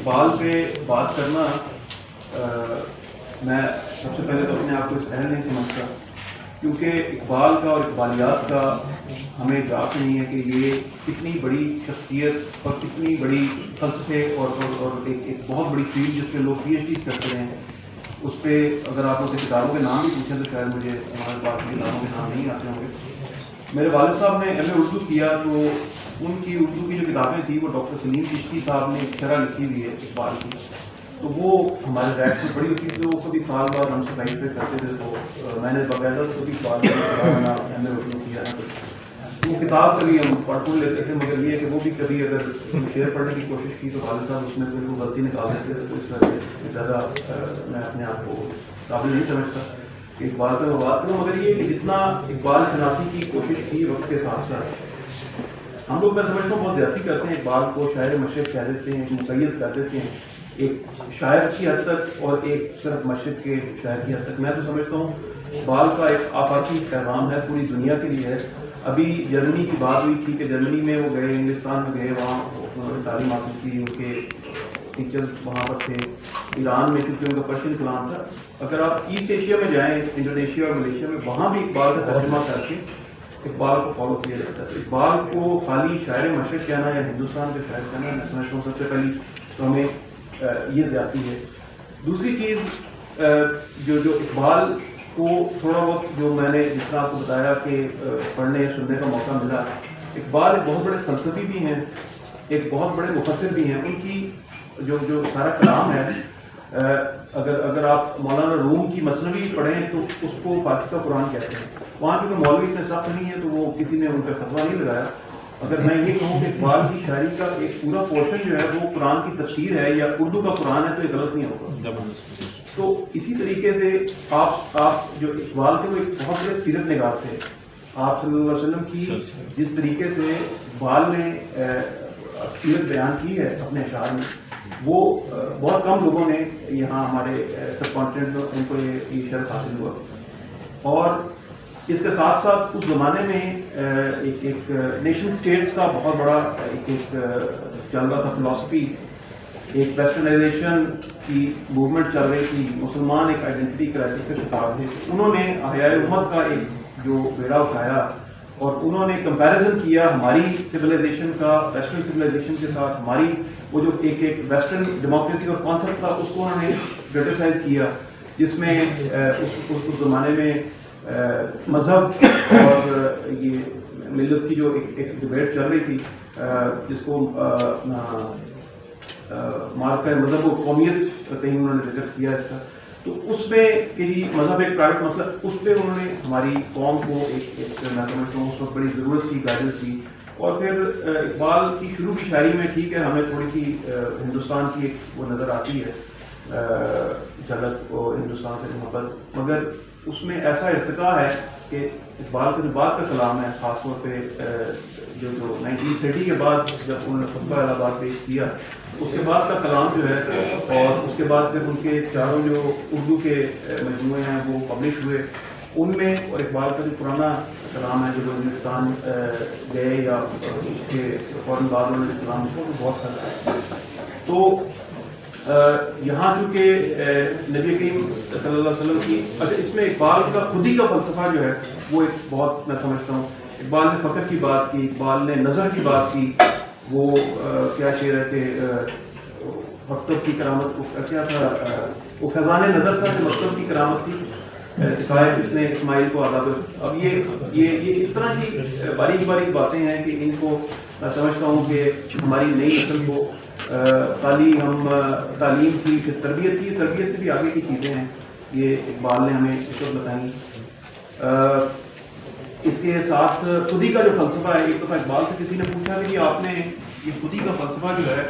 اقبال پہ بات کرنا میں سب سے پہلے تو اپنے آپ کو اس اہل نہیں سمجھتا، کیونکہ اقبال کا اور اقبالیات کا ہمیں ادراک نہیں ہے کہ یہ کتنی بڑی شخصیت اور کتنی بڑی فلسفے اور ایک بہت بڑی فیلڈ جس پہ لوگ پی ایچ ڈی کرتے ہیں، اس پہ اگر آپ اسے کتابوں کے نام بھی پوچھیں تو شاید مجھے ہمارے پاس کتابوں کے نام نہیں آتے ہوں گے۔ میرے والد صاحب نے ایم اے اردو کیا تو ان کی اردو کی جو کتابیں تھیں وہ ڈاکٹر سلیم چشتی صاحب نے ایک شرح لکھی ہوئی ہے اقبال کی، تو وہ ہمارے ریک میں پڑی ہوتی تھی، وہ کبھی سال بعد ہم صفائی پہ کرتے تھے، تو میں نے باقاعدہ کبھی اقبال کی ایم اے اردو کیا تو وہ کتاب کبھی ہم پڑھ لیتے تھے، مگر یہ کہ وہ بھی کبھی اگر شعر پڑھنے کی کوشش کی تو والد صاحب اس میں کوئی غلطی نکال دیتے تھے، تو اس وجہ سے زیادہ میں اپنے آپ کو قابل نہیں سمجھتا کہ اقبال پہ بات کروں، مگر یہ کہ جتنا اقبال شناسی کی کوشش کی وقت کے ساتھ ساتھ ہم لوگ میں سمجھتا ہوں بہت زیادتی کرتے ہیں، اقبال کو شاعر مشرق کہہ دیتے ہیں، مقید کر دیتے ہیں ایک شاعر کی حد تک اور ایک صرف مشرق کے شاعر کی حد تک۔ میں تو سمجھتا ہوں اقبال کا ایک آفاقی پیغام ہے، پوری دنیا کے لیے ہے۔ ابھی جرمنی کی بات ہوئی تھی کہ جرمنی میں وہ گئے، انگلستان میں گئے، وہاں انہوں نے تعلیم حاصل کی، ان کے ٹیچرز وہاں پر تھے۔ ایران میں کیونکہ ان کا پرشین کلام تھا، اگر آپ ایسٹ ایشیا میں جائیں، انڈونیشیا اور ملیشیا میں، وہاں بھی اقبال کا ترجمہ کر کے اقبال کو فالو کیا جاتا ہے۔ اقبال کو خالی شاعر مشرق کہنا یا ہندوستان کے شاعر کہنا، میں سمجھتا ہوں سب سے پہلی تو ہمیں یہ زیادتی ہے۔ دوسری چیز جو اقبال کو تھوڑا بہت جو میں نے جس طرح آپ کو بتایا کہ پڑھنے سننے کا موقع ملا، اقبال ایک بہت بڑے فلسفی بھی ہیں، ایک بہت بڑے مفسر بھی ہیں۔ ان کی جو سارا کلام ہے، اگر آپ مولانا روم کی مثنوی پڑھیں تو اس کو فارسی کا قرآن کہتے ہیں۔ وہاں کیونکہ مولوی اتنے سخت نہیں ہے تو وہ کسی نے ان پہ فتویٰ نہیں لگایا۔ اگر میں یہ کہوں کہ اقبال کی شاعری کا ایک پورا پورشن جو ہے وہ قرآن کی تفسیر ہے یا اردو کا قرآن ہے تو یہ غلط نہیں ہوگا۔ تو اسی طریقے سے آپ جو اقبال تھے وہ ایک بہت بڑے سیرت نگار تھے۔ آپ صلی اللہ علیہ وسلم کی جس طریقے سے اقبال نے سیرت بیان کی ہے اپنے اشعار میں، وہ بہت کم لوگوں نے یہاں ہمارے سب کانٹیننٹ میں ان کو یہ شرف حاصل ہوا۔ اور اس کے ساتھ ساتھ اس زمانے میں ایک نیشن اسٹیٹس کا بہت بڑا ایک چل رہا تھا فلسفی، ایک ویسٹرنائزیشن کی موومنٹ چل رہی تھی، مسلمان ایک آئیڈینٹی کرائسس کے شکار تھے۔ انہوں نے احیاء امت کا ایک جو بیڑا اٹھایا اور انہوں نے کمپیریزن کیا ہماری سویلائزیشن کا ویسٹرن سویلائزیشن کے ساتھ، ہماری وہ جو ایک ویسٹرن ڈیموکریسی کا کانسیپٹ تھا اس کو انہوں نے کرٹیسائز کیا، جس میں اس زمانے میں مذہب اور یہ ملت کی جو ایک ڈبیٹ چل رہی تھی، جس کو مارکہ مذہب و قومیت کہیں انہوں نے ذکر کیا اس کا، تو اس میں کہ مذہب ایک پرائیویٹ مسئلہ، اس پہ انہوں نے ہماری قوم کو ایک میں سمجھتا ہوں اس وقت بڑی ضرورت کی گائیڈنس دی۔ اور پھر اقبال کی شروع کی شاعری میں ٹھیک ہے ہمیں تھوڑی سی ہندوستان کی ایک وہ نظر آتی ہے جھلک اور ہندوستان سے محبت، مگر اس میں ایسا ارتقا ہے کہ اقبال کے جو بعد کا کلام ہے، خاص طور پہ جو 1930 کے بعد جب انہوں نے خطبہ الہ آباد پیش کیا، اس کے بعد کا کلام جو ہے، اور اس کے بعد پھر ان کے چاروں جو اردو کے مجموعے ہیں وہ پبلش ہوئے، ان میں اور اقبال کا جو پرانا کلام ہے جو ہندوستان گئے یا اس کے فوراً بعد انہوں نے کلام لکھا، وہ بہت سارا ہے۔ تو یہاں چونکہ نبی کریم صلی اللہ علیہ وسلم کی اس میں اقبال کا خود ہی کا فلسفہ جو ہے وہ ایک بہت میں سمجھتا ہوں، اقبال نے فخر کی بات کی، اقبال نے نظر کی بات کی، وہ کیا شعر ہے کہ مکتب کی کرامت کیا تھا، وہ خزانے نظر تھا کہ مکتب کی کرامت تھی، سکھائے اس نے اسماعیل کو آداب۔ اب یہ اس طرح کی باریک باریک باتیں ہیں کہ ان کو میں سمجھتا ہوں کہ ہماری نئی نسل کو تعلیم کی تربیت سے بھی آگے کی چیزیں ہیں، یہ اقبال نے ہمیں اس وقت بتائیں۔ اس کے ساتھ خودی کا جو فلسفہ ہے، ایک دفعہ اقبال سے کسی نے پوچھا کہ آپ نے یہ خودی کا فلسفہ جو ہے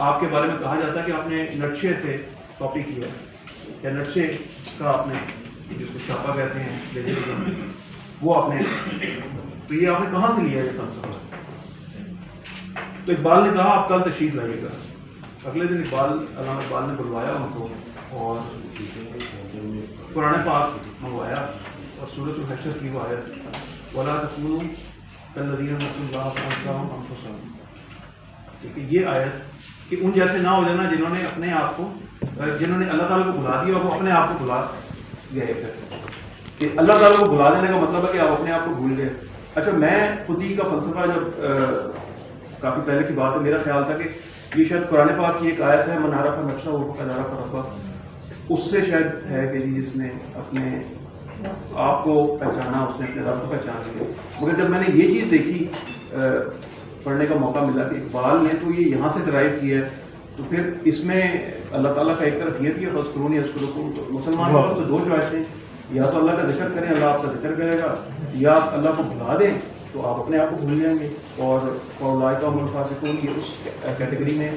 آپ کے بارے میں کہا جاتا ہے کہ آپ نے نقشے سے کاپی کیا ہے، یا نقشے کا آپ نے جس کو چھاپا کہتے ہیں وہ آپ نے، تو یہ آپ نے کہاں سے لیا یہ فلسفہ؟ تو اقبال نے کہا آپ کل تشریف لائیے گا۔ اگلے دن علامہ اقبال نے بلوایا ان کو اور قرآن پاک منگوایا اور سورۃ الحشر کی وہ آیت وَلَا تَكُونُوا كَالَّذِينَ نَسُوا اللَّهَ فَأَنسَاهُمْ أَنفُسَهُمْ، کیونکہ یہ آیت کہ ان جیسے نہ ہو جانا جنہوں نے اپنے آپ کو، جنہوں نے اللہ تعالیٰ کو بھلا دیا وہ اپنے آپ کو بھلا گئے پھر، کہ اللہ تعالیٰ کو بھلا دینے کا مطلب ہے کہ آپ اپنے آپ کو بھول گئے. اچھا میں خود ہی کا فلسفہ جب کافی پہلے کی بات ہے، میرا خیال تھا کہ یہ شاید قرآن پاک کی ایک آیت ہے من عرف نفسہ فقد عرف ربہ، اس سے شاید ہے کہ جس نے اپنے آپ کو پہچانا اس نے اپنے رب کو پہچان لیا. مگر جب میں نے یہ چیز دیکھی پڑھنے کا موقع ملا کہ اقبال نے تو یہ یہاں سے ڈرائیو کیا ہے، تو پھر اس میں اللہ تعالیٰ کا ایک طرف یہ بھی ہے فذکرونی اذکرکم، تو مسلمان کو تو دو چوائسیں، یا تو اللہ کا ذکر کریں اللہ آپ کا ذکر کرے گا، یا آپ اللہ کو بھلا دیں تو آپ اپنے آپ کو بھول جائیں گے. اور اولئک هم الفاسقون یہ اس کیٹیگری میں.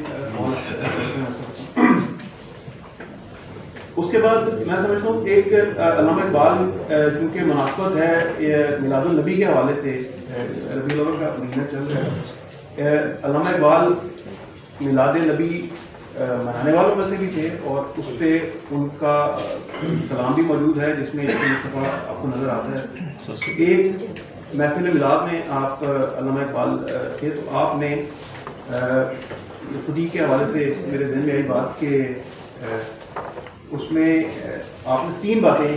اس کے بعد میں سمجھتا ہوں ایک علامہ اقبال چونکہ مناسبت ہے میلاد النبی کے حوالے سے، ربیع الاول کا مہینہ چل رہا ہے، علامہ اقبال میلاد نبی منانے والوں میں سے بھی تھے، اور اس پہ ان کا کلام بھی موجود ہے جس میں آپ کو نظر آتا ہے. ایک محفل میلاد میں آپ علامہ اقبال تھے، تو آپ نے خودی کے حوالے سے میرے ذہن میں آئی بات کہ اس میں آپ نے 3 باتیں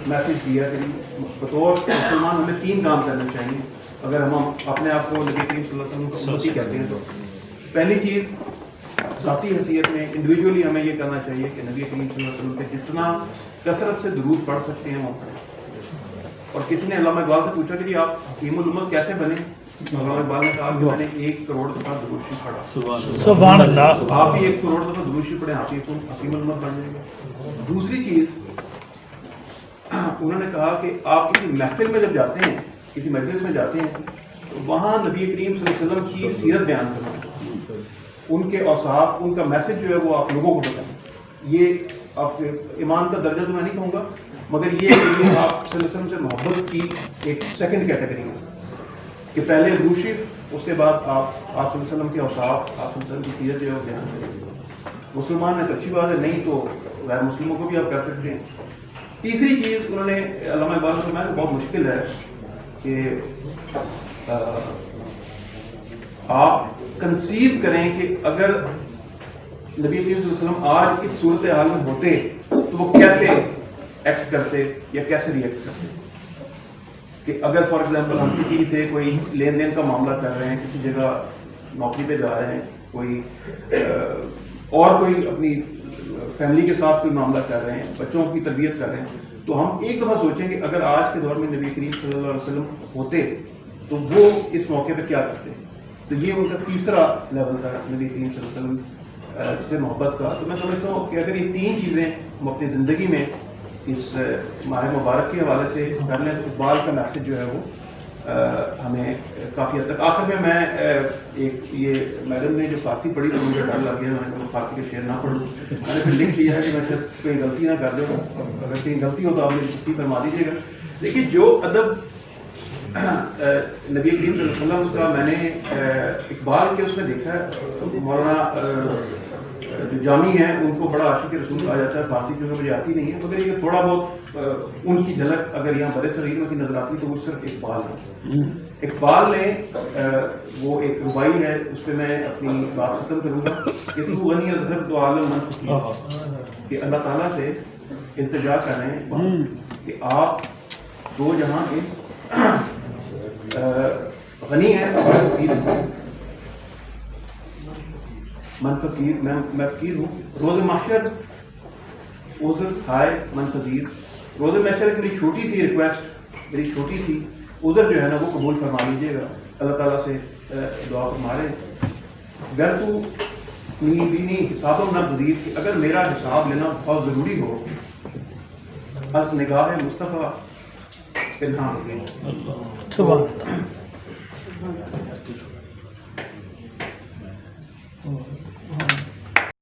میسج دیا کہ بطور مسلمان ہمیں 3 کام کرنے چاہیے اگر ہم اپنے آپ کو نبی کریم صلی اللہ علیہ وسلم کو امتی کہتے ہیں. تو پہلی چیز ذاتی حیثیت میں انڈیویجولی ہمیں یہ کرنا چاہیے کہ نبی کریم صلی اللہ علیہ وسلم پہ جتنا کثرت سے درود پڑھ سکتے ہیں وہ پڑھیں. اور کسی نے علامہ اقبال سے پوچھا کہ جی آپ حکیم الامت کیسے بنے؟ علامہ اقبال نے کہا کہ میں نے 1 کروڑ دفعہ درود شریف پڑھا. سبحان اللہ. آپ بھی 1 کروڑ دفعہ درود شریف پڑھیں، آپ ہی حکیم الامت بن جائیں گے. دوسری چیز انہوں نے کہا کہ آپ کسی محفل میں جب جاتے ہیں، کسی مجلس میں جاتے ہیں، تو وہاں نبی کریم صلی اللہ علیہ وسلم کی سیرت بیان کرنا، ان کے اوصاف، ان کا میسج جو ہے وہ آپ لوگوں کو بتائیں. یہ آپ ایمان کا درجہ تو میں نہیں کہوں گا، مگر یہ آپ صلی اللہ علیہ وسلم سے محبت کی ایک سیکنڈ کیٹیگری ہے کہ پہلے درود شریف، اس کے بعد آپ صلی اللہ علیہ وسلم کے اوصاف، آپ صلی اللہ علیہ وسلم کی سیرت جو ہے وہ بیان کریں. مسلمان ہے تو اچھی بات ہے، نہیں تو غیر مسلموں کو بھی آپ کر سکتے ہیں. تیسری چیز انہوں نے علامہ اقبال سے فرمایا بہت مشکل ہے کہ آپ کنسیو کریں کہ اگر نبی کریم صلی اللہ علیہ وسلم آج اس صورتحال میں ہوتے تو وہ کیسے ایکٹ کرتے یا کیسے ریئیکٹ کرتے. کہ اگر فار ایگزامپل ہم کسی سے کوئی لین دین کا معاملہ کر رہے ہیں، کسی جگہ نوکری پہ جا رہے ہیں، کوئی اور کوئی اپنی فیملی کے ساتھ کوئی معاملہ کر رہے ہیں، بچوں کی تربیت کر رہے ہیں، تو ہم ایک دفعہ سوچیں کہ اگر آج کے دور میں نبی کریم صلی اللہ علیہ وسلم ہوتے تو وہ اس موقع پہ کیا کرتے. تو یہ ان کا تیسرا لیول تھا نبی کریم صلی اللہ علیہ وسلم سے محبت کا. تو میں سمجھتا ہوں کہ اگر یہ 3 چیزیں ہم اپنی زندگی میں اس ماہ مبارک کے حوالے سے کر لیں تو اقبال کا میسج جو ہے وہ ہمیں کافی حد تک. آخر میں ایک یہ میڈم نے جو فارسی پڑھی تو مجھے ڈر لگ گیا، میں نے فارسی کے شعر نہ پڑھوں. میں نے پھر لکھ لیا ہے کہ میں کوئی غلطی نہ کر دوں، اگر کہیں غلطی ہو تو آپ مجھے تصحیح فرما دیجیے گا. دیکھیے جو ادب نبی کریم صلی اللہ علیہ وسلم کا میں نے اقبال کے اس میں دیکھا ہے. مولانا جو جامی ہیں ان کو بڑا عاشق رسول کہا جاتا ہے، فارسی جو ہے مجھے آتی نہیں ہے، مگر یہ تھوڑا بہت ان کی جھلک اگر یہاں بڑے صغیر میں کی نظر آتی تو وہ صرف اقبال ہے. اقبال نے وہ ایک ربائی ہے، اس پہ میں اپنی بات ختم کروں گا کہ تو غنی اظہر تو عالم من کہ اللہ تعالیٰ سے التجا کر رہے ہیں کہ آپ 2 جہاں کے غنی ہیں، من فقیر، میں فقیر ہوں. روز محشر عذر ہائے من فقیر. روز محشر کی میری چھوٹی سی ریکویسٹ، میری چھوٹی سی عذر جو ہے نا وہ قبول فرما لیجیے گا. اللہ تعالیٰ سے دعا فرما رہے گر تو بینی حساب نہ گزیر کہ اگر میرا حساب لینا بہت ضروری ہو از نگاہ مصطفیٰ پنہاں ہو گئی.